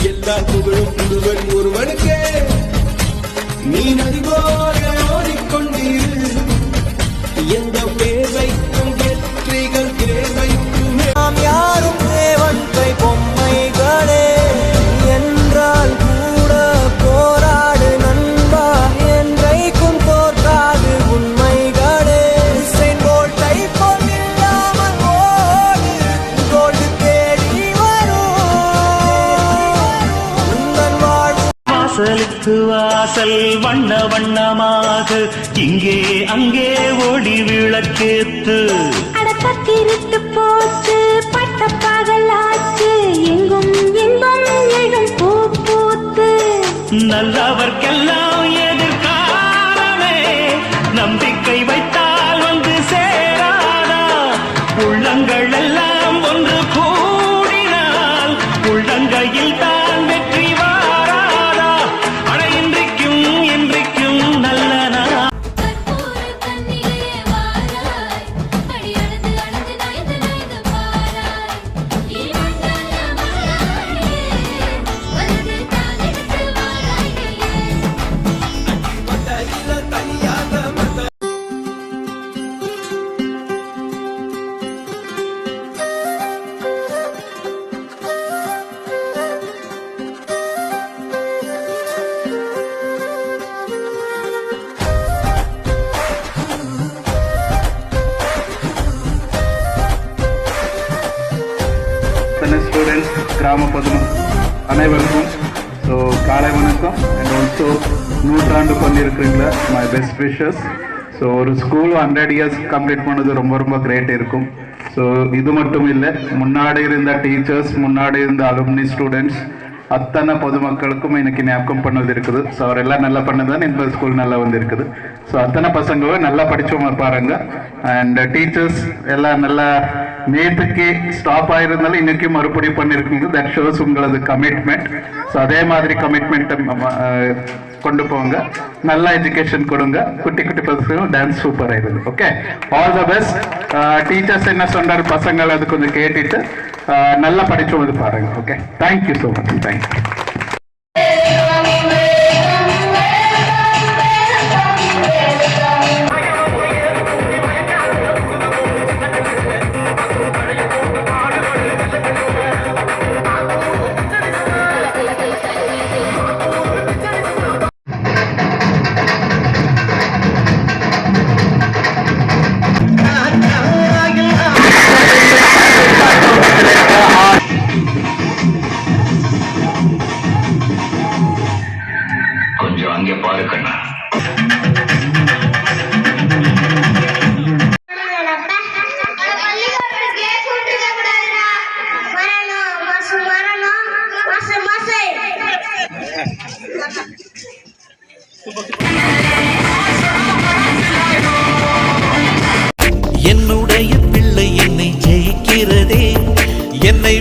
எல்லா புகழும் புதுவன் ஒருவனுக்கே நீ நதிபோல ஓடிக்கொண்டீர் எந்த பேர் வைக்கும் வெற்றிகள் பேர் வைக்கும் நாம் யாரும் தேவன்கை பொம்மைகளே என்றால் கூட போராடு நண்பா என்றைக்கும் தோற்காது உண்மைகளே செங்கோட்டை போல் இல்லாமல் ஓடு கோடு தேடி வரும் உந்தன் வாழ்வு வாசலுக்கு வாசல் வண்ண வண்ணமாக இங்கே அங்கே ஓடி விளக்கேத்து அடப்பத்திருட்டு போச்சு பட்ட பகலாச்சு எங்கும் எங்கும் எழும் பூ பூத்து நல்லவர்க்கெல்லாம் எதிர்காலமே நம்பிக்கை வைத்தால் வந்து சேராதா உள்ளங்கள் எல்லாம் ஒன்று கூடினால் உள்ளங்கையில் தான் வெற்றி வாராதா அட இன்றைக்கும் இன்றைக்கும் நல்ல நாள் ஸ்டூடெண்ட்ஸ் கிராம பொதும அனைவருக்கும் ஸோ காலை வணக்கம் அண்ட் ஆல்சோ நூற்றாண்டு கொண்டிருக்கிறீங்களா மை பெஸ்ட் விஷஸ் ஸோ ஒரு ஸ்கூல் 100 இயர்ஸ் கம்ப்ளீட் பண்ணது ரொம்ப ரொம்ப கிரேட் இருக்கும் ஸோ இது மட்டும் இல்லை முன்னாடி இருந்த டீச்சர்ஸ் முன்னாடி இருந்த அலுமினி ஸ்டூடெண்ட்ஸ் அத்தனை பொதுமக்களுக்கும் இன்னைக்கு ஞாபகம் பண்ணது இருக்குது ஸோ அவரெல்லாம் நல்லா பண்ணதான் இந்த ஸ்கூல் நல்லா வந்து இருக்குது ஸோ அத்தனை பசங்களும் நல்லா படிச்சவங்க பாருங்க அண்ட் டீச்சர்ஸ் எல்லாம் நல்லா நேற்றுக்கு ஸ்டாப் ஆயிருந்தாலும் இன்னைக்கு மறுபடியும் பண்ணிருக்கீங்க தட் ஷோஸ் உங்களது கமிட்மெண்ட் ஸோ அதே மாதிரி கமிட்மெண்ட்டை கொண்டு போங்க நல்ல எஜுகேஷன் கொடுங்க குட்டி குட்டி பசங்க டான்ஸ் சூப்பர் ஆயிடுது okay all the best teachers என்ன சொன்னார் பசங்கள் அது கொஞ்சம் கேட்டுட்டு நல்லா படிச்சோம் பாருங்க okay thank you so much thank you கொஞ்சம் அங்கே பாரு கண்ணா என்னுடைய பிள்ளை என்னை ஜெயிக்கிறதே என்னை